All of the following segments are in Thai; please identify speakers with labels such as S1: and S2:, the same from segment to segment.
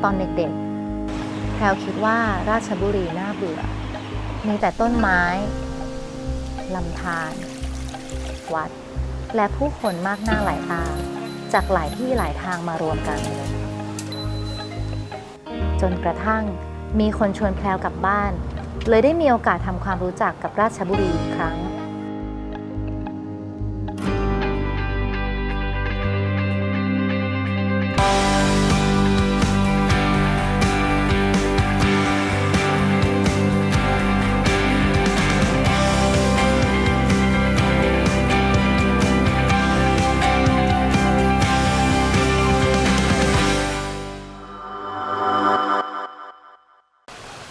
S1: ตอนเด็กๆแพลวคิดว่าราชบุรีน่าเบื่อมีแต่ต้นไม้ลำธารวัดและผู้คนมากหน้าหลายตาจากหลายที่หลายทางมารวมกันจนกระทั่งมีคนชวนแพลวกลับบ้านเลยได้มีโอกาสทำความรู้จักกับราชบุรีอีกครั้ง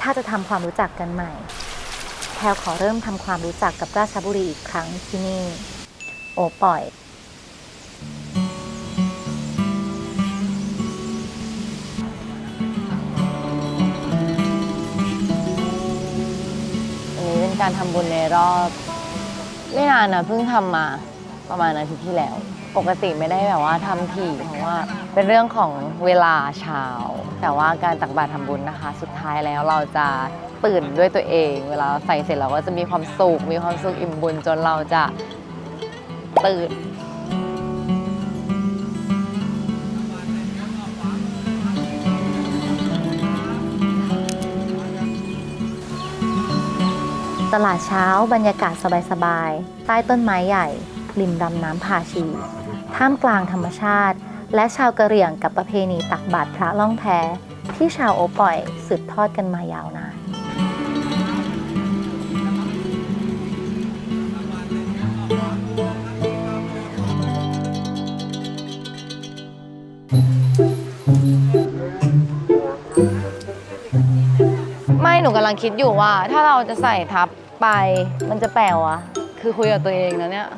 S1: ถ้าจะทำความรู้จักกันใหม่แพลวขอเริ่มทำความรู้จักกับราชบุรีอีกครั้งที่นี่โอป่อย
S2: อันนี้เป็นการทำบุญในรอบไม่นานนะเพิ่งทำมาประมาณอาทิตย์ที่แล้วปกติไม่ได้แบบว่าทำถี่เพราะว่าเป็นเรื่องของเวลาเช้าแต่ว่าการตักบาตรทำบุญนะคะสุดท้ายแล้วเราจะตื่นด้วยตัวเองเวลาใส่เสร็จเราก็จะมีความสุขอิ่มบุญจนเราจะตื่น
S1: ตลาดเช้าบรรยากาศสบายๆใต้ต้นไม้ใหญ่ริมลำน้ำพาชีท่ามกลางธรรมชาติและชาวกะเหรี่ยงกับประเพณีตักบาตรพระล่องแพที่ชาวโอป่อยสืบทอดกันมายาวนาน
S2: ไม่หนูกำลังคิดอยู่ว่าถ้าเราจะใส่ทับไปมันจะแปลวะคือคุยกับตัวเองนะเนี่ย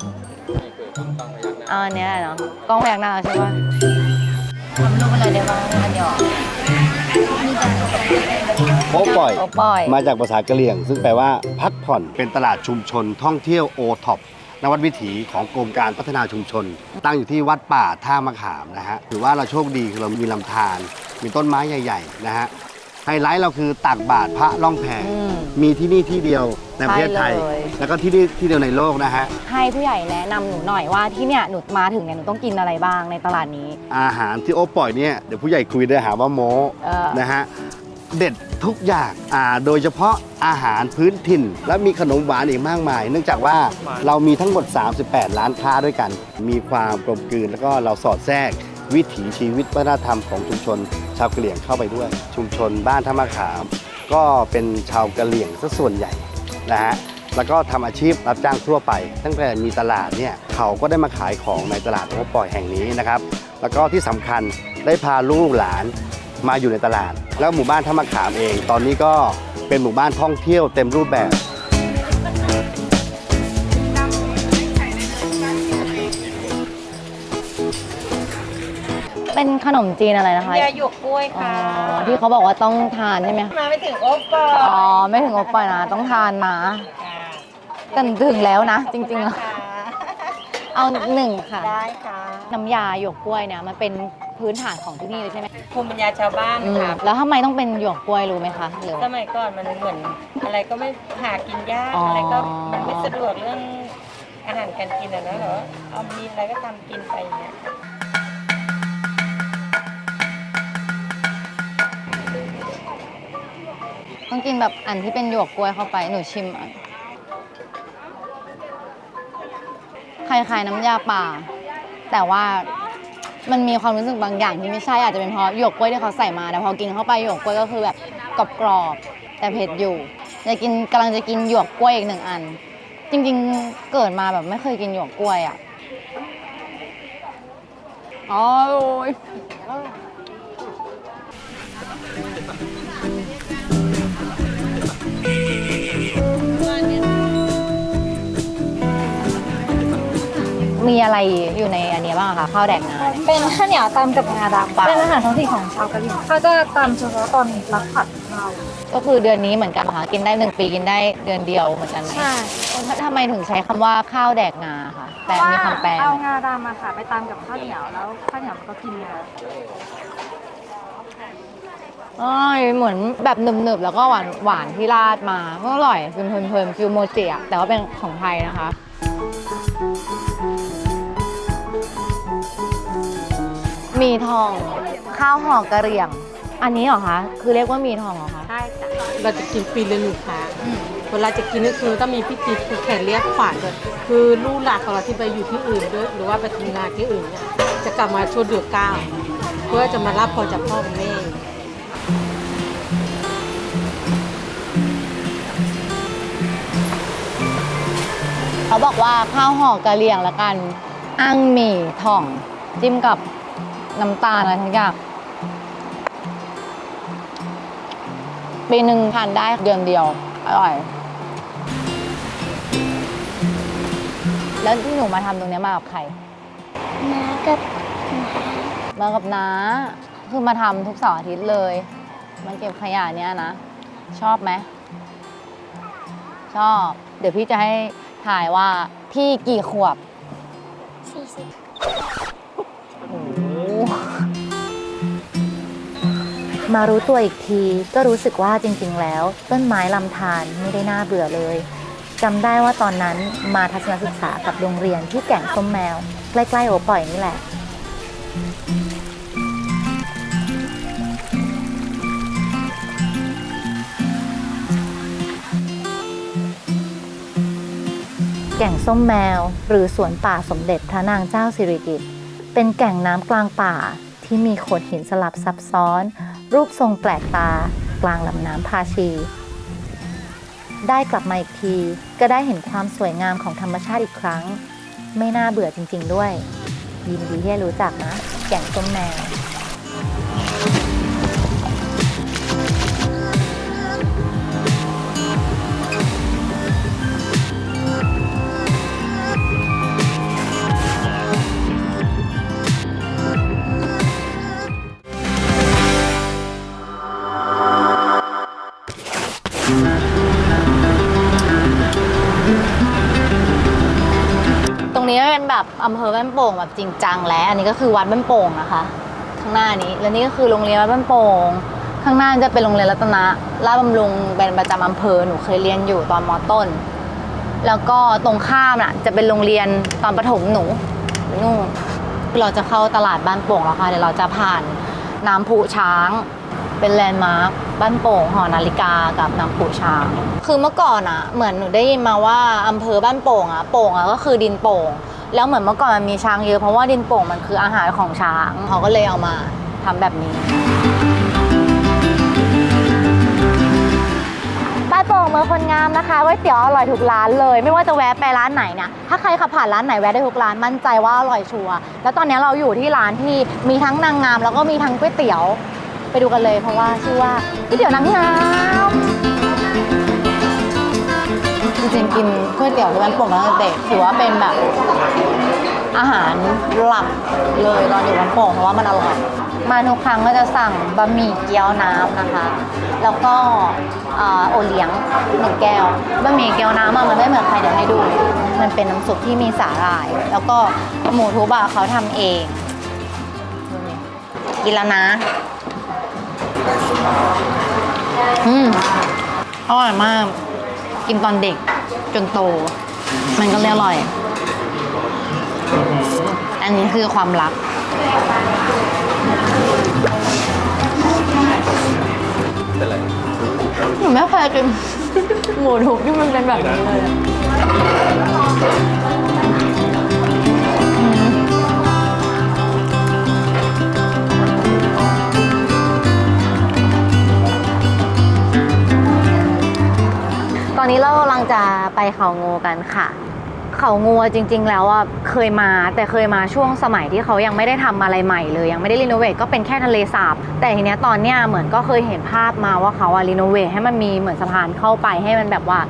S2: อันนี้เนาะกล้องพยักหน้าใช่ปะทำรูปอะไรได้บ้างอันเดียว
S3: โอป่อย
S2: โอป่อย
S3: มาจากภาษากะเหรี่ยงซึ่งแปลว่าพักผ่อนเป็นตลาดชุมชนท่องเที่ยวโอท็อปนวัดวิถีของกรมการพัฒนาชุมชนตั้งอยู่ที่วัดป่าท่ามะขามนะฮะถือว่าเราโชคดีคือเรามีลำธารมีต้นไม้ใหญ่ๆนะฮะไฮไลท์เราคือตักบาตรพระล่องแพมีที่นี่ที่เดียวในประเทศไทยแล้วก็ที่นี่ที่เดียวในโลกนะฮะ
S2: ให้ผู้ใหญ่แนะนำหนูหน่อยว่าที่เนี่ยหนูมาถึงเนี่ยหนูต้องกินอะไรบ้างในตลาดนี้
S3: อาหารที่โอป่อยเนี่ยเดี๋ยวผู้ใหญ่คุยได้หาว่าโม้นะฮะเด็ดทุกอย่างโดยเฉพาะอาหารพื้นถิ่นและมีขนมหวานอีกมากมายเนื่องจากว่าเรามีทั้งหมด38ร้านค้าด้วยกันมีความกลมกลืนแล้วก็เราสอดแทรกวิถีชีวิตวัฒนธรรมของชุมชนชาวกะเหรี่ยงเข้าไปด้วยชุมชนบ้านท่ามะขามก็เป็นชาวกะเหรี่ยงซะส่วนใหญ่นะฮะแล้วก็ทำอาชีพรับจ้างทั่วไปตั้งแต่มีตลาดเนี่ยเขาก็ได้มาขายของในตลาดโอป่อยแห่งนี้นะครับแล้วก็ที่สำคัญได้พาลูกหลานมาอยู่ในตลาดแล้วหมู่บ้านท่ามะขามเองตอนนี้ก็เป็นหมู่บ้านท่องเที่ยวเต็มรูปแบบ
S2: เป็นขนมจีนอะไรนะคะ
S4: ยาหยวกกล้วยค่ะ
S2: ที่เขาบอกว่าต้องทานใช่ไหม
S4: มาไม่ถึงโอป่อย
S2: ไม่ถึงโอป่อยนะต้องทานนะกันถึงแล้วนะจริงๆเอา1ค่ะ
S4: ได้ค่ะ
S2: น้ำยาหยวกกล้วยเนี่ยมันเป็นพื้นฐานของที่นี่เลยใช่ไหม
S4: ภูมิปัญญาชาวบ้านค่ะ
S2: แล้วทำไมต้องเป็นหยวกกล้วยรู้ไหมคะหรือ
S4: สมัยก่อนมันเหมือนอะไรก็ไม่หากินยากอะไรก็มันไม่สะดวกเรื่องอาหารการกินนะเหรอเอามีอะไรก็ทำกินไปอย่างเงี้ย
S2: ต้องกินแบบอันที่เป็นหยวกกล้วยเข้าไปหนูชิมคล้ายๆน้ำยาป่าแต่ว่ามันมีความรู้สึกบางอย่างที่ไม่ใช่อาจจะเป็นเพราะหยวกกล้วยที่เขาใส่มาแต่พอกินเข้าไปหยวกกล้วยก็คือแบบกรอบๆแต่เผ็ดอยู่กำลังจะกินหยวกกล้วยอีก1อันจริงๆเกิดมาแบบไม่เคยกินหยวกกล้วยอ่ะอ๋อมีอะไรอยู่ในอันนี้บ้างคะข้าวแดกงา
S5: เป็นข้าวเหนียวตำกับงาดำเป็นอาหารท้องถิ่นของชาวกะเหรี่ยงเขาจะตำเฉพาะตอนรับผัดข้าว
S2: ก็คือเดือนนี้เหมือนกันค่ะกินได้1 ปีกินได้เดือนเดียวเหมือนกันไหม
S5: ใช่
S2: ทำไมถึงใช้คำว่าข้าวแดกงาค่ะแต่มีคำแปล
S5: เอางาดำมาค่ะไปตำกับข้าวเหนียวแล้วข้าวเหนียวมันก็กินงา
S2: เหมือนแบบหนึบๆแล้วก็หวานที่ราดมาก็อร่อยเป็นเพลินๆฟิลโมจิอะแต่ว่าเป็นของไทยนะคะมีทองข้าวห่อกะเหรี่ยง อันนี้เหรอคะคือเรียกว่ามีทองเหรอคะ
S6: ใช่จ้ะเราจะกินปีละ1 ครั้งเวลาจะกินก็คือต้องมีพิธีผูกแขนเรียกขวัญด้วยคือลูกหลานของเราที่ไปอยู่ที่อื่นด้วยหรือว่าไปทำงานที่อื่นเนี่ยจะกลับมาช่วงเดือน9เพื่อจะมารับพรจากพ่อกับแม่
S2: เขาบอกว่าข้าวห่อกะเหรี่ยงละกันอั้งหมี่ถ่องจิ้มกับน้ำตาลอะไรทั้งอย่างปีหนึ่งทานได้เดือนเดียวอร่อย แล้วที่หนูมาทำตรงนี้มากับใครมากับน้าคือมาทำทุกเสาร์อาทิตย์เลยมาเก็บขยะเนี้ยนะ ชอบไหมชอบ เดี๋ยวพี่จะให้ถ่ายว่าพี่กี่ขวบ 40 โอ้โห
S1: มารู้ตัวอีกทีก็รู้สึกว่าจริงๆแล้วต้นไม้ลำธารไม่ได้น่าเบื่อเลยจำได้ว่าตอนนั้นมาทัศนศึกษากับโรงเรียนที่แก่งส้มแมวใกล้ๆโอป่อยนี่แหละแก่งส้มแมวหรือสวนป่าสมเด็จพระนางเจ้าสิริกิติ์เป็นแก่งน้ำกลางป่าที่มีโขดหินสลับซับซ้อนรูปทรงแปลกตากลางลำน้ำพาชี ได้กลับมาอีกทีก็ได้เห็นความสวยงามของธรรมชาติอีกครั้งไม่น่าเบื่อจริงๆด้วยยินดีที่ได้รู้จักนะแก่งส้มแมว
S2: ตรงนี้เป็นแบบอำเภอบ้านโป่งแบบจริงจังแล้วอันนี้ก็คือวัดบ้านโป่งนะคะข้างหน้านี้แล้วนี่ก็คือโรงเรียนวัดบ้านโป่งข้างหน้าจะเป็นโรงเรียนรัตนะราชบำรุงเป็นประจำอำเภอหนูเคยเรียนอยู่ตอนม.ต้นแล้วก็ตรงข้ามน่ะจะเป็นโรงเรียนตอนประถมหนูนู่นเราจะเข้าตลาดบ้านโป่งแล้วค่ะเดี๋ยวเราจะผ่านน้ำพุช้างเป็นแลนด์มาร์คบ้านโป่งหอนาฬิกากับน้ำพุช้างคือเมื่อก่อนอ่ะเหมือนหนูได้ยินมาว่าอำเภอบ้านโป่งอ่ะโป่งอ่ะก็คือดินโป่งแล้วเหมือนเมื่อก่อนมันมีช้างเยอะเพราะว่าดินโป่งมันคืออาหารของช้างเขาก็เลยเอามาทำแบบนี้บ้านโป่งเมืองคนงามนะคะก๋วยเตี๋ยวอร่อยทุกร้านเลยไม่ว่าจะแวะไปร้านไหนเนี่ยถ้าใครขับผ่านร้านไหนแวะได้ทุกร้านมั่นใจว่าอร่อยชัวร์แล้วตอนนี้เราอยู่ที่ร้านที่มีทั้งนางงามแล้วก็มีทั้งก๋วยเตี๋ยวไปดูกันเลยเพราะว่าชื่อว่าก๋วยเตี๋ยวนางงามจริงๆกินก๋วยเตี๋ยวที่บ้านโป่งมาตั้งแต่เด็กถือว่าเป็นแบบอาหารหลักเลยตอนอยู่บ้านโป่งเพราะว่ามันอร่อยมาทุกครั้งก็จะสั่งบะหมี่เกี๊ยวน้ำนะคะแล้วก็โอเลี้ยง1 แก้วบะหมี่เกี๊ยวน้ำมันไม่เหมือนใครเดี๋ยวให้ดูมันเป็นน้ำซุปที่มีสาหร่ายแล้วก็หมูทุบะเขาทำเองกินแล้วนะอร่อยมากกินตอนเด็กจนโตมันก็เลยอร่อยอันนี้คือความรักหนูไม่เคยกินหมูทุบที่มันเป็นแบบนี้เลยตอนนี้เรากำลังจะไปเขางูกันค่ะเขางูจริงๆแล้วอ่ะเคยมาแต่เคยมาช่วงสมัยที่เขายังไม่ได้ทำอะไรใหม่เลยยังไม่ได้รีโนเวทก็เป็นแค่ทะเลสาบแต่ทีเนี้ยตอนเนี้ยเหมือนก็เคยเห็นภาพมาว่าเขารีโนเวทให้มันมีเหมือนสะพานเข้าไปให้มันแบบว่า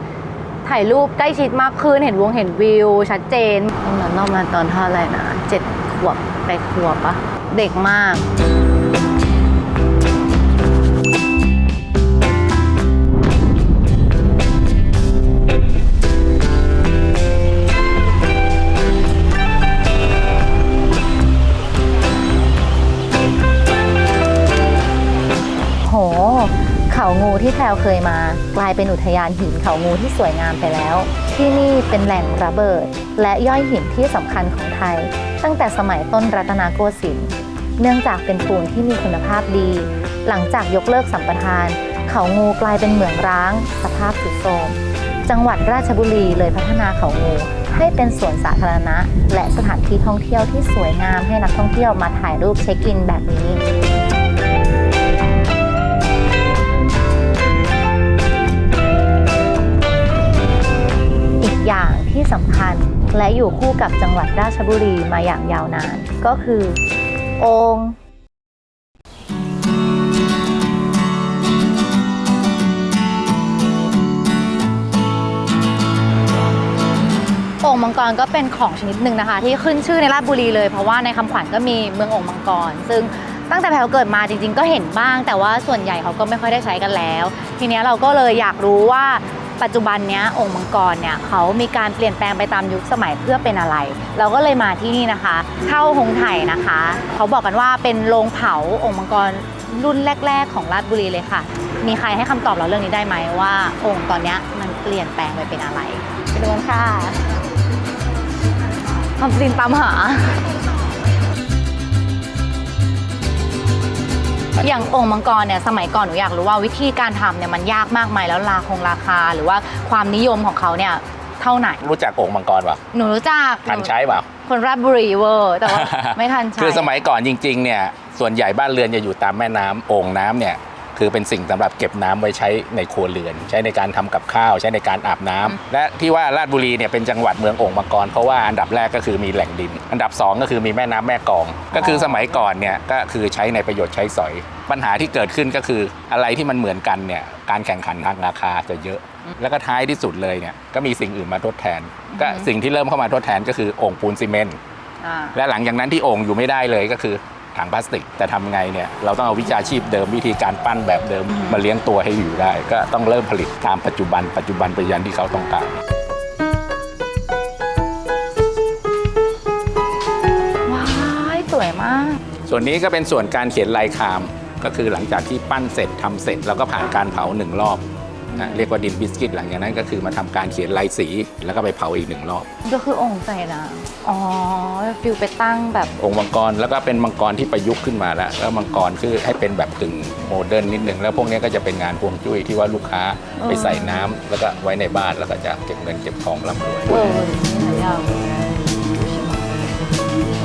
S2: ถ่ายรูปใกล้ชิดมากขึ้นเห็นวิวชัดเจนตรงนั้นนอกมาตอนเท่าไหร่นะ7 ขวบ8 ขวบปะเด็กมาก
S1: โห เขางูที่แพรวเคยมากลายเป็นอุทยานหินเขางูที่สวยงามไปแล้ว ที่นี่เป็นแหล่งระเบิด และย่อยหินที่สำคัญของไทย ตั้งแต่สมัยต้นรัตนโกสินทร์เนื่องจากเป็นปูนที่มีคุณภาพดี หลังจากยกเลิกสัมปทาน เขางูกลายเป็นเหมืองร้าง สภาพทรุดโทรมจังหวัดราชบุรีเลยพัฒนาเขางูให้เป็นสวนสาธารณะ และสถานที่ท่องเที่ยวที่สวยงามให้นักท่องเที่ยวมาถ่ายรูปเช็คอินแบบนี้ อีกอย่างที่สำคัญและอยู่คู่กับจังหวัดราชบุรีมาอย่างยาวนาน ก็คือโอ่งโอ่งมังกรก็เป็นของชนิดหนึ่งนะคะ ที่ขึ้นชื่อในราชบุรีเลยเพราะว่าในคำขวัญก็มีเมืองโอ่งมังกรซึ่งตั้งแต่แพรวเกิดมาจริงๆก็เห็นบ้างแต่ว่าส่วนใหญ่เขาก็ไม่ค่อยได้ใช้กันแล้ว ทีนี้เราก็เลยอยากรู้ว่าปัจจุบันเนี้ยโอ่งมังกรเนี่ยเขามีการเปลี่ยนแปลงไปตามยุคสมัยเพื่อเป็นอะไร เราก็เลยมาที่นี่นะคะเท่าหงไถ่นะคะเขาบอกกันว่าเป็นโรงเผาโอ่งมังกรรุ่นแรกๆของราชบุรีเลยค่ะมีใครให้คำตอบเราเรื่องนี้ได้ไหมว่าโอ่งตอนเนี้ยมันเปลี่ยนแปลงไปเป็นอะไรไปดูกันค่ะทำซินตามหาอย่างโอ่งมังกรเนี่ยสมัยก่อนหนูอยากรู้ว่าวิธีการทำเนี่ยมันยากมากไหมแล้วราคาหรือว่าความนิยมของเขาเนี่ยเท่าไหร่
S7: รู้จักโอ่งมังกรป่ะ
S1: หนูรู้จัก
S7: ทันใช้ป่ะ
S1: คนราชบุรีเวอร์แต่ว่า ไม่ทันใช้
S7: คือสมัยก่อนจริงๆเนี่ยส่วนใหญ่บ้านเรือนจะอยู่ตามแม่น้ำโอ่งน้ำเนี่ยคือเป็นสิ่งสำหรับเก็บน้ำไว้ใช้ในครัวเรือนใช้ในการทำกับข้าวใช้ในการอาบน้ำและที่ว่าราชบุรีเนี่ยเป็นจังหวัดเมืองโอ่งมังกรเพราะว่าอันดับแรกก็คือมีแหล่งดินอันดับ2ก็คือมีแม่น้ำแม่กลองก็คือสมัยก่อนเนี่ยก็คือใช้ในประโยชน์ใช้สอยปัญหาที่เกิดขึ้นก็คืออะไรที่มันเหมือนกันเนี่ยการแข่งขันทางราคาจะเยอะแล้วก็ท้ายที่สุดเลยเนี่ยก็มีสิ่งอื่นมาทดแทนก็สิ่งที่เริ่มเข้ามาทดแทนก็คือโอ่งปูนซีเมนต์และหลังจากนั้นที่โอ่งอยู่ไม่ได้เลยก็คือถังพลาสติกแต่ทำไงเนี่ยเราต้องเอาวิชาชีพเดิมวิธีการปั้นแบบเดิมมาเลี้ยงตัวให้อยู่ได้ก็ต้องเริ่มผลิตตามปัจจุบันปัจจุบันที่เขาต้องการ
S1: ว้ายสวยมาก
S7: ส่วนนี้ก็เป็นส่วนการเขียนลายคามก็คือหลังจากที่ปั้นเสร็จทำเสร็จแล้วก็ผ่านการเผา1 รอบนะเรียกว่าดินบิสกิตหลังจากนั้นก็คือมาทำการเขียนลายสีแล้วก็ไปเผาอีก1 รอบ
S1: ก็คือโอ่งใส่น้ำอ๋อฟิลไปตั้งแบบ
S7: องค์มังกรแล้วก็เป็นมังกรที่ประยุกต์ขึ้นมาแล้วมังกรคือให้เป็นแบบกึ่งโมเดิร์นนิดนึงแล้วพวกนี้ก็จะเป็นงานฮวงจุ้ยที่ว่าลูกค้าไปใส่น้ำแล้วก็ไว้ในบ้านแล้วก็จะเก็บเงินเก็บทองร่ำรวย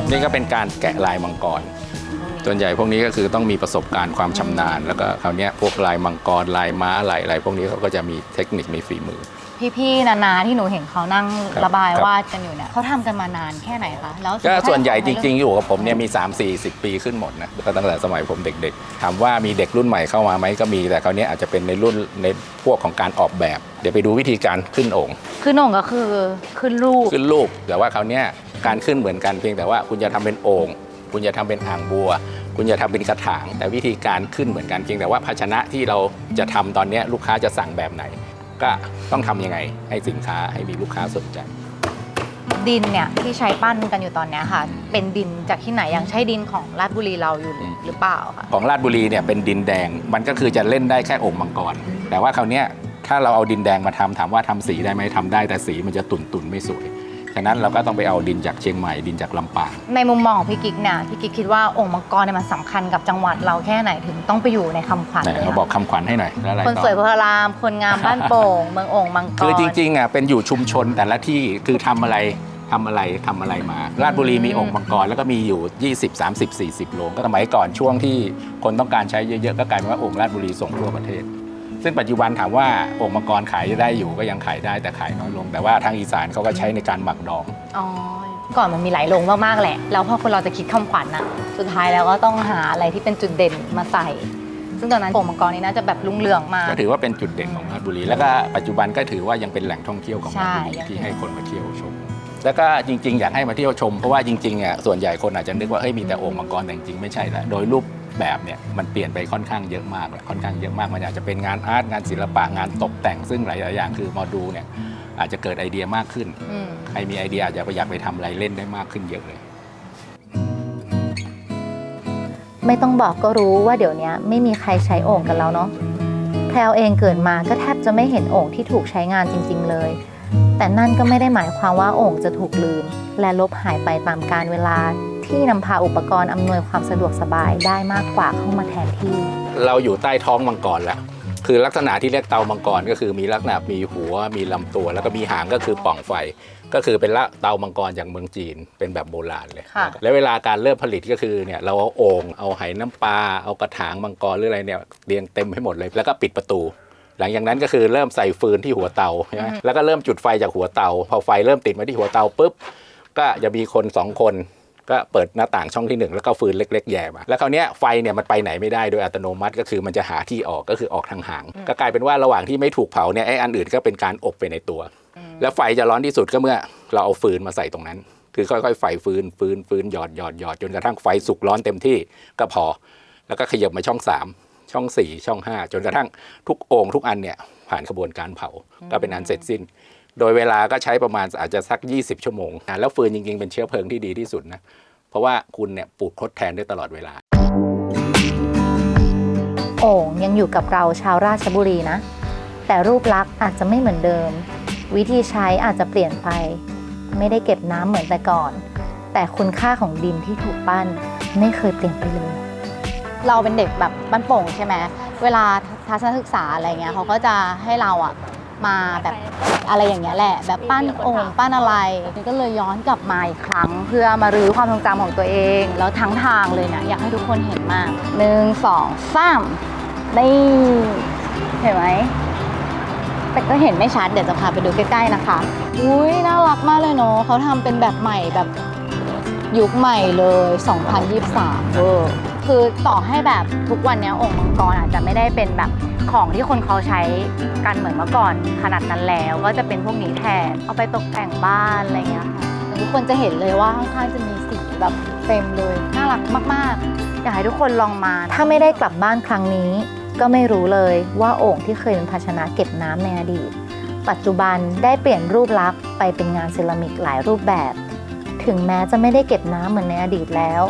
S7: นี่ก็เป็นการแกะลายมังกรส่วนใหญ่พวกนี้ก็คือต้องมีประสบการณ์ความชำนาญแล้วก็คราวนี้พวกลายมังกรลายม้าลายอะไรพวกนี้เขาก็จะมีเทคนิคมีฝีมือ
S1: พี่ๆนาที่หนูเห็นเขานั่งระบายวาดกันอยู่เนี่ยเขาทำกันมานานแค่ไหนคะแล้ว
S7: ก็ส่วนใหญ่จริงๆอยู่กับผมเนี่ยมี 3-40 ปีขึ้นหมดนะก็ตั้งแต่สมัยผมเด็กๆถามว่ามีเด็กรุ่นใหม่เข้ามาไหมก็มีแต่คราวนี้อาจจะเป็นในรุ่นในพวกของการออกแบบเดี๋ยวไปดูวิธีการขึ้นโอ่ง
S1: ก็คือขึ้นรูป
S7: แต่ว่าคราวนี้การขึ้นเหมือนกันเพียงแต่ว่าคุณจะทำเป็นโอ่งคุณจะทำเป็นอ่างบัวคุณจะทำเป็นกระถางแต่วิธีการขึ้นเหมือนกันเพียงแต่ว่าภาชนะที่เราจะทำตอนนี้ลูกค้าจะสั่งแบบไหนก็ต้องทำยังไงให้สินค้าให้มีลูกค้าสนใจ
S1: ดินเนี่ยที่ใช้ปั้นกันอยู่ตอนนี้ค่ะเป็นดินจากที่ไหนยังใช้ดินของราชบุรีเราอยู่หรือเปล่าคะ
S7: ของราชบุรีเนี่ยเป็นดินแดงมันก็คือจะเล่นได้แค่โอ่งมังกรแต่ว่าคราวนี้ถ้าเราเอาดินแดงมาทำถามว่าทำสีได้ไหมทำได้แต่สีมันจะตุ่นไม่สวยฉะนั้นเราก็ต้องไปเอาดินจากเชียงใหม่ดินจากลำปาง
S1: ในมุมมองของพี่กิ๊กเนี่ยพี่กิ๊กคิดว่าโอ่งมังกรเนี่ยมันสำคัญกับจังหวัดเราแค่ไหนถึงต้องไปอยู่ในคำขวัญ
S7: เราบอกคำขวัญให้หน่อยแล้วอะไร
S1: คนสวยโพธารามคนงามบ้านโป่งเมืองโอ่งมังกร
S7: คือจริงๆอ่ะเป็นอยู่ชุมชนแต่ละที่คือทำอะไรมาราชบุรีมีโอ่งมังกรแล้วก็มีอยู่20-30-40 โรงก็สมัยก่อนช่วงที่คนต้องการใช้เยอะๆก็กลายเป็นว่าโอ่งราชบุรีส่งทั่วประเทศซึ่งปัจจุบันถามว่าโอ่งมังกรขายได้อยู่ก็ยังขายได้แต่ขายน้อยลงแต่ว่าทางอีสานเขาก็ใช้ในการหมักดอง
S1: ก่อนมันมีหลายโรงมากๆแหละแล้วพอคนเราจะคิดคำขวัญนะสุดท้ายแล้วก็ต้องหาอะไรที่เป็นจุดเด่นมาใส่ซึ่งตอนนั้นโอ่งมังกรนี้น่าจะแบบรุ่งเรืองมาก
S7: ก็ถือว่าเป็นจุดเด่นของราชบุรีแล้วก็ปัจจุบันก็ถือว่ายังเป็นแหล่งท่องเที่ยวของราชบุรีที่ให้คนมาเที่ยวชมแล้วก็จริงๆอยากให้มาเที่ยวชมเพราะว่าจริงๆอ่ะส่วนใหญ่คนอาจจะนึกว่าเฮ้ยมีแต่โอ่งมังกรแต่จริงๆไม่ใช่แล้วโดยรูปแบบเนี่ยมันเปลี่ยนไปค่อนข้างเยอะมากมันอาจจะเป็นงานอาร์ตงานศิลปะงานตกแต่งซึ่งหลายๆอย่างคือมาดูเนี่ยอาจจะเกิดไอเดียมากขึ้นใครมีไอเดียอาจจะอยากไปทำอะไรเล่นได้มากขึ้นเยอะเลย
S1: ไม่ต้องบอกก็รู้ว่าเดี๋ยวนี้ไม่มีใครใช้โอ่งกันแล้วเนาะแพรวเองเกิดมาก็แทบจะไม่เห็นโอ่งที่ถูกใช้งานจริงๆเลยแต่นั่นก็ไม่ได้หมายความว่าโอ่งจะถูกลืมและลบหายไปตามกาลเวลาที่นำพาอุปกรณ์อำนวยความสะดวกสบายได้มากกว่าเข้ามาแทนที่
S7: เราอยู่ใต้ท้องมังกรแล้วคือลักษณะที่เรียกเตามังกรก็คือมีลักษณะมีหัวมีลำตัวแล้วก็มีหางก็คือปล่องไฟก็คือเป็นเตามังกรจากเมืองจีนเป็นแบบโบราณเลยแล้วเวลาการเริ่มผลิตก็คือเนี่ยเราเอาโอ่งเอาไหน้ำปลาเอากระถางมังกรหรืออะไรเนี่ยเรียงเต็มให้หมดเลยแล้วก็ปิดประตูหลังจากนั้นก็คือเริ่มใส่ฟืนที่หัวเตาใช่ไหมแล้วก็เริ่มจุดไฟจากหัวเตาพอไฟเริ่มติดมาที่หัวเตาปุ๊บก็จะมีคน2คนก็เปิดหน้าต่างช่องที่1แล้วก็ฟืนเล็กๆแย่มาแล้วคราวนี้ไฟเนี่ยมันไปไหนไม่ได้โดยอัตโนมัติก็คือมันจะหาที่ออกก็คือออกทางหางก็กลายเป็นว่าระหว่างที่ไม่ถูกเผาเนี่ยไอ้อันอื่นก็เป็นการอบไปในตัวแล้วไฟจะร้อนที่สุดก็เมื่อเราเอาฟืนมาใส่ตรงนั้นคือค่อยๆไฟฟืนหยอดจนกระทั่งไฟสุกร้อนเต็มที่ก็พอแล้วก็ขยับมาช่อง3ช่อง4ช่อง5จนกระทั่งทุกโอ่งทุกอันเนี่ยผ่านกระบวนการเผาก็เป็นอันเสร็จสิ้นโดยเวลาก็ใช้ประมาณอาจจะสัก20ชั่วโมงแล้วฟืนจริงๆเป็นเชื้อเพลิงที่ดีที่สุดนะเพราะว่าคุณเนี่ยปลูกทดแทนได้ตลอดเวลา
S1: โอ่งยังอยู่กับเราชาวราชบุรีนะแต่รูปลักษณ์อาจจะไม่เหมือนเดิมวิธีใช้อาจจะเปลี่ยนไปไม่ได้เก็บน้ำเหมือนแต่ก่อนแต่คุณค่าของดินที่ถูกปั้นไม่เคยเปลี่ยนไปเลย
S2: เราเป็นเด็กแบบบ้านโป่งใช่ไหมเวลาทัศนศึกษาอะไรเงี้ยเขาก็จะให้เราอะมาแบบอะไรอย่างเงี้ยแหละแบบปั้นโอ่งปั้นอะไรก็เลยย้อนกลับมาอีกครั้งเพื่อมารื้อความทรงจำของตัวเองแล้วทั้งทางเลยนะอยากให้ทุกคนเห็นมาก1 2 3นี่เห็นไหมแต่ก็เห็นไม่ชัดเดี๋ยวจะพาไปดูใกล้ๆนะคะอุ้ยน่ารักมากเลยเนาะเขาทำเป็นแบบใหม่แบบยุคใหม่เลย2023คือต่อให้แบบทุกวันนี้โอ่งมังกรอาจจะไม่ได้เป็นแบบของที่คนเขาใช้กันเหมือนเมื่อก่อนขนาดนั้นแล้วก็จะเป็นพวกนี้แทนเอาไปตกแต่งบ้านอะไรเงี้ยค่ะทุกคนจะเห็นเลยว่าข้างๆจะมีสีแบบเต็มเลยน่ารักมากๆอยากให้ทุกคนลองมา
S1: ถ้าไม่ได้กลับบ้านครั้งนี้ก็ไม่รู้เลยว่าโอ่งที่เคยเป็นภาชนะเก็บน้ำในอดีตปัจจุบันได้เปลี่ยนรูปลักษณ์ไปเป็นงานเซรามิกหลายรูปแบบถึงแม้จะไม่ได้เก็บน้ำเหมือนในอดีตแล้ว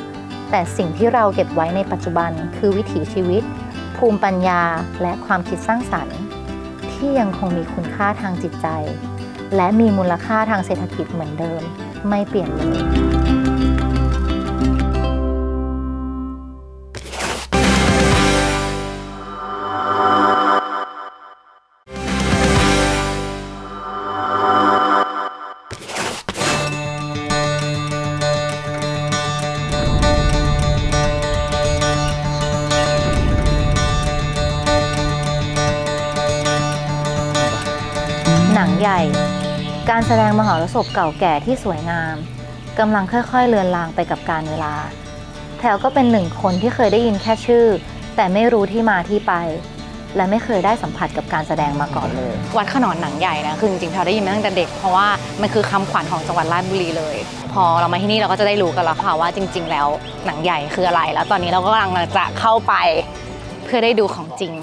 S1: แต่สิ่งที่เราเก็บไว้ในปัจจุบันคือวิถีชีวิตภูมิปัญญาและความคิดสร้างสรรค์ที่ยังคงมีคุณค่าทางจิตใจและมีมูลค่าทางเศรษฐกิจเหมือนเดิมไม่เปลี่ยนเลยหนังใหญ่การแสดงมหรสพเก่าแก่ที่สวยงามกำลังค่อยๆเลือนลางไปกับกาลเวลาแถวก็เป็น1 คนที่เคยได้ยินแค่ชื่อแต่ไม่รู้ที่มาที่ไปและไม่เคยได้สัมผัสกับการแสดงมาก่อนเลย
S2: วัดขนอนหนังใหญ่นะคือจริงๆแถวได้ยินมาตั้งแต่เด็กเพราะว่ามันคือคำขวัญของจังหวัดราชบุรีเลยพอเรามาที่นี่เราก็จะได้รู้กันแล้วค่ะว่าจริงๆแล้วหนังใหญ่คืออะไรแล้วตอนนี้เราก็กำลังจะเข้าไปเพื่อได้ดูของจริง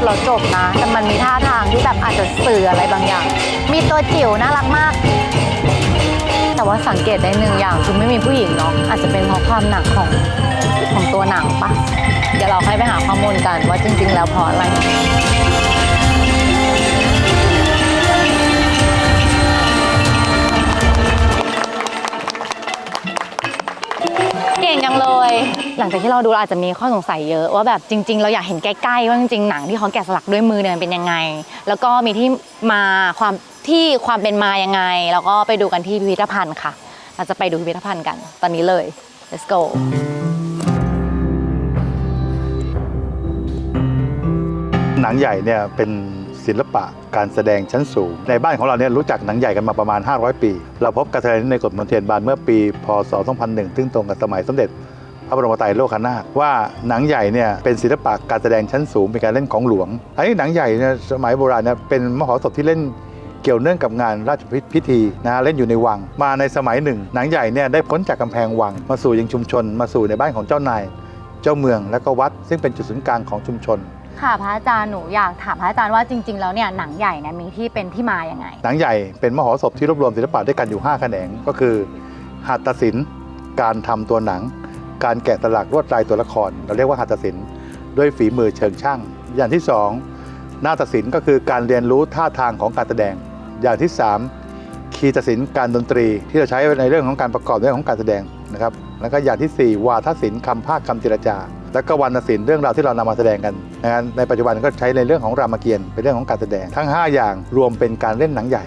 S1: เราจบนะแต่มันมีท่าทางที่แบบอาจจะสื่ออะไรบางอย่างมีตัวจิ๋วน่ารักมากแต่ว่าสังเกตได้1 อย่างคือไม่มีผู้หญิงเนาะอาจจะเป็นเพราะความหนักของตัวหนังปะเดี๋ยวเราค่อยไปหาข้อมูลกันว่าจริงๆแล้วเพราะอะไรเก่งจังเลยหลังจากที่เราดูเราอาจจะมีข้อสงสัยเยอะว่าแบบจริงๆเราอยากเห็นใกล้ๆว่าจริงๆหนังที่เขาแกะสลักด้วยมือเนี่ยมันเป็นยังไงแล้วก็มีที่มาความเป็นมายังไงแล้วก็ไปดูกันที่พิพิธภัณฑ์ค่ะเราจะไปดูพิพิธภัณฑ์กันตอนนี้เลย let's go
S8: หนังใหญ่เนี่ยเป็นศิลปะการแสดงชั้นสูงในบ้านของเราเนี่ยรู้จักหนังใหญ่กันมาประมาณ500 ปีเราพบกระเทยในกฎมนเทียนบานเมื่อปีพศ 2001ซึ่งตรงกับสมัยสมเด็จพระ ระบรมไตรโลกนาถว่าหนังใหญ่เนี่ยเป็นศิลปะการแสดงชั้นสูงเป็นการเล่นของหลวงอันนี้หนังใหญ่เนี่ยสมัยโบราณเนี่ยเป็นมหรสพที่เล่นเกี่ยวเนื่องกับงานราชพิธีนะเล่นอยู่ในวังมาในสมัยหนึ่งหนังใหญ่เนี่ยได้พ้นจากกำแพงวังมาสู่ยังชุมชนมาสู่ในบ้านของเจ้านายเจ้าเมืองและก็วัดซึ่งเป็นจุดศูนย์กลางของชุมชน
S1: ค่ะพระอาจารย์หนูอยากถามพระอาจารย์ว่าจริงๆแล้วเนี่ยหนังใหญ่เนี่ยมีที่เป็นที่มาอย่างไง
S8: หนังใหญ่เป็นมหรสพที่รวบรวมศิลปะด้วยกันอยู่5แขนงก็คือหัตถศิลป์การทำตัวหนังการแกะสลักลวดลายตัวละครเราเรียกว่าหัตถศิลป์ด้วยฝีมือเชิงช่างอย่างที่2นาฏศิลป์ก็คือการเรียนรู้ท่าทางของการแสดงอย่างที่3คีตศิลป์การดนตรีที่เราใช้ในเรื่องของการประกอบเรื่องของการแสดงนะครับแล้วก็อย่างที่4วาทศิลป์คำภาคคำเจรจาแล้วก็วรรณศิลป์เรื่องราวที่เรานำมาแสดงกันนะครับในปัจจุบันก็ใช้ในเรื่องของรามเกียรติ์เป็นเรื่องของการแสดงทั้ง5อย่างรวมเป็นการเล่นหนังใหญ่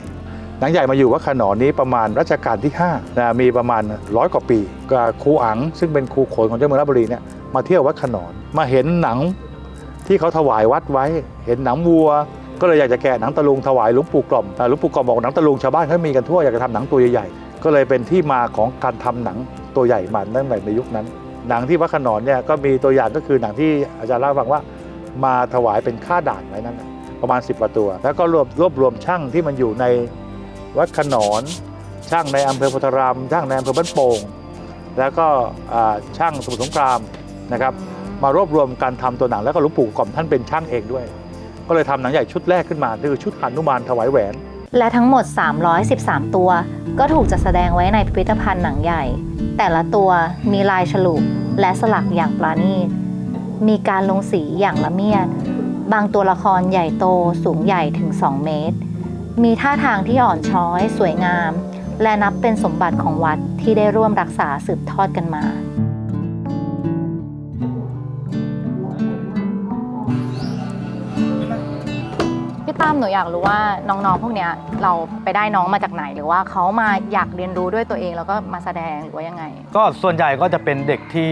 S8: หนังใหญ่มาอยู่วัดขนอนนี้ประมาณรัชกาลที่5นะมีประมาณ100 กว่าปีก็ครูอั๋งซึ่งเป็นครูโขนของเจ้าเมืองราชบุรีเนี่ยมาเที่ยววัดขนอนมาเห็นหนังที่เขาถวายวัดไว้เห็นหนังวัวก็เลยอยากจะแกะหนังตะลุงถวายหลวงปู่กล่อมหลวงปู่กล่อมบอกหนังตะลุงชาวบ้านเขามีกันทั่วอยากจะทำหนังตัวใหญ่ๆก็เลยเป็นที่มาของการทำหนังตัวใหญ่มาตั้งแต่ในยุคนั้นหนังที่วัดขนอนเนี่ยก็มีตัวอย่างก็คือหนังที่อาจารย์เล่าฟังว่ามาถวายเป็นค่าด่านไว้นั้นประมาณ10 กว่าตัวแล้วก็รวบรวมช่างที่มันอยู่ในวัดขนอนช่างในอำเภอโพธารามช่างในอำเภอบ้านโป่งแล้วก็ช่างสมุทรสงครามนะครับมารวบรวมการทำตัวหนังแล้วก็หลวงปู่กล่อมท่านเป็นช่างเองด้วยก็เลยทำหนังใหญ่ชุดแรกขึ้นมาคือชุดหนุมานถวายแหวน
S1: และทั้งหมด313ตัวก็ถูกจัดแสดงไว้ในพิพิธภัณฑ์หนังใหญ่แต่ละตัวมีลายฉลุและสลักอย่างปราณีตมีการลงสีอย่างละเมียดบางตัวละครใหญ่โตสูงใหญ่ถึง2 เมตรมีท่าทางที่อ่อนช้อยสวยงามและนับเป็นสมบัติของวัดที่ได้ร่วมรักษาสืบทอดกันมาพี่ตั้มหนูอยากรู้ว่าน้องๆพวกเนี้ยเราไปได้น้องมาจากไหนหรือว่าเขามาอยากเรียนรู้ด้วยตัวเองแล้วก็มาแสดงหรือว่ายังไง
S9: ก็ส่วนใหญ่ก็จะเป็นเด็กที่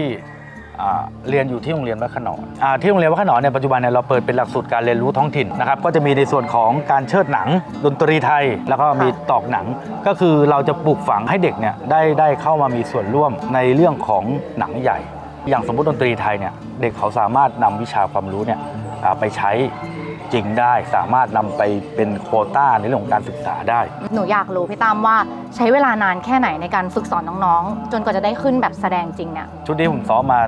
S9: เรียนอยู่ที่โรงเรียนวัดขนอนที่โรงเรียนวัดขนอนเนี่ยปัจจุบันเนี่ยเราเปิดเป็นหลักสูตรการเรียนรู้ท้องถิ่นนะครับก็จะมีในส่วนของการเชิดหนังดนตรีไทยแล้วก็มีตอกหนังก็คือเราจะปลูกฝังให้เด็กเนี่ยได้เข้ามามีส่วนร่วมในเรื่องของหนังใหญ่อย่างสมมติดนตรีไทยเนี่ยเด็กเขาสามารถนำวิชาความรู้เนี่ยไปใช้จริงได้สามารถนำไปเป็นโควต้าในเรื่องของการศึกษาได้
S1: หนูอยากรู้พี่ตั้มว่าใช้เวลานานแค่ไหนในการฝึกสอนน้องๆจนกว่าจะได้ขึ้นแบบแสดงจริงเนี่ย
S9: ชุดนี้ผมซ้อมมา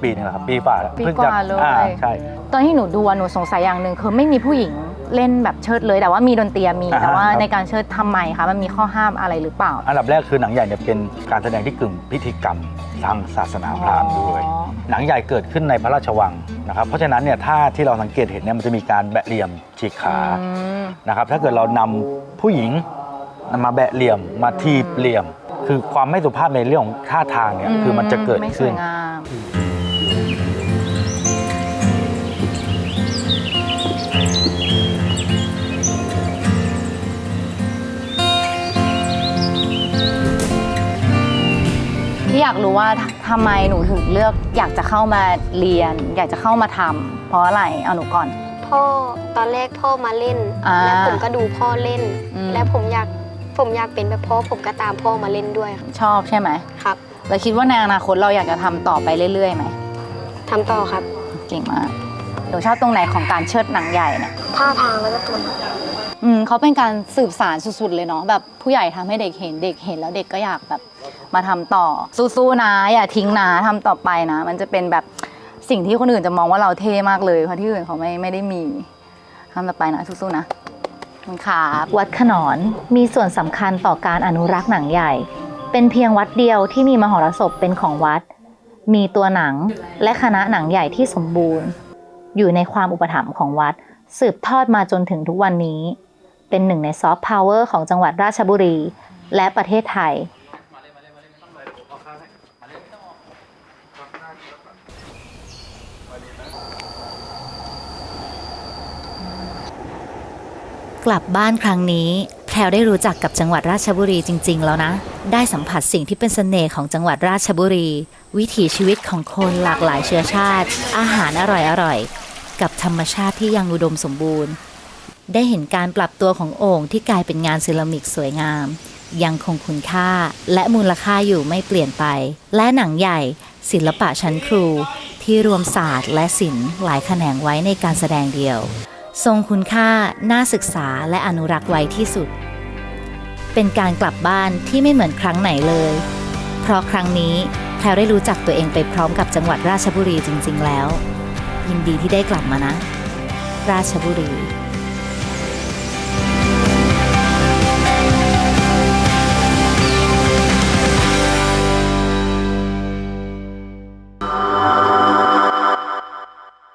S9: ปีนึงครับปีฝ่า
S1: ปีกว่าเลย
S9: ใช่
S1: ตอนที่หนูดูหนูสงสัยอย่างหนึ่งคือไม่มีผู้หญิงเล่นแบบเชิดเลยแต่ว่ามีดนตรีมีแต่ว่าในการเชิดทำไมคะมันมีข้อห้ามอะไรหรือเปล่า
S9: อันดับแรกคือหนังใหญ่เนี่ยเป็นการแสดงที่กึ่งพิธีกรรมทางศาสนาพราหมณ์ด้วยหนังใหญ่เกิดขึ้นในพระราชวังนะครับเพราะฉะนั้นเนี่ยถ้าที่เราสังเกตเห็นเนี่ยมันจะมีการแบะเหลี่ยมฉีกขานะครับถ้าเกิดเรานำผู้หญิงมาแบะเหลี่ยมมาทีบเหลี่ยมคือความไม่สุภาพในเรื่องของท่าทางเนี่ยคือมันจะเกิดขึ้น
S1: ที่อยากรู้ว่าทำไมหนูถึงเลือกอยากจะเข้ามาเรียนอยากจะเข้ามาทำเพราะอะไรเอาหนูก่อน
S10: พ่อตอนแรกพ่อมาเล่นแล้วผมก็ดูพ่อเล่นแล้วผมอยากเป็นแบบพ่อผมก็ตามพ่อมาเล่นด้วย
S1: ชอบใช่ไหม
S10: ครับ
S1: แล้วคิดว่าในอนาคตเราอยากจะทำต่อไปเรื่อยๆไหม
S10: ทำต่อครับ
S1: เก่งมากหนูชอบตรงไหนของการเชิดหนังใหญ่เนี่ย
S10: ท่าทางแล้วก็ตัว
S1: เขาเป็นการสืบสานสุดๆเลยเนาะแบบผู้ใหญ่ทำให้เด็กเห็นแล้วเด็กก็อยากแบบมาทำต่อสู้ๆนะอย่าทิ้งนะทำต่อไปนะมันจะเป็นแบบสิ่งที่คนอื่นจะมองว่าเราเท่มากเลยเพราะที่อื่นเขาไม่ได้มีทำต่อไปนะสู้ๆนะค่ะวัดขนอนมีส่วนสำคัญต่อการอนุรักษ์หนังใหญ่เป็นเพียงวัดเดียวที่มีมหรสพเป็นของวัดมีตัวหนังและคณะหนังใหญ่ที่สมบูรณ์อยู่ในความอุปถัมภ์ของวัดสืบทอดมาจนถึงทุกวันนี้เป็นหนึ่งในซอฟต์พาวเวอร์ของจังหวัดราชบุรีและประเทศไทยกลับบ้านครั้งนี้แพรวได้รู้จักกับจังหวัดราชบุรีจริงๆแล้วนะได้สัมผัสสิ่งที่เป็นเสน่ห์ของจังหวัดราชบุรีวิถีชีวิตของคนหลากหลายเชื้อชาติอาหารอร่อยๆกับธรรมชาติที่ยังอุดมสมบูรณ์ได้เห็นการปรับตัวของโอ่งที่กลายเป็นงานเซรามิกสวยงาม ยังคงคุณค่าและมูลค่าอยู่ไม่เปลี่ยนไป และหนังใหญ่ศิลปะชั้นครูที่รวมศาสตร์และศิลป์หลายแขนงไว้ในการแสดงเดียวทรงคุณค่าน่าศึกษาและอนุรักษ์ไว้ที่สุดเป็นการกลับบ้านที่ไม่เหมือนครั้งไหนเลยเพราะครั้งนี้แพรได้รู้จักตัวเองไปพร้อมกับจังหวัดราชบุรีจริงๆแล้วยินดีที่ได้กลับมานะราชบุรี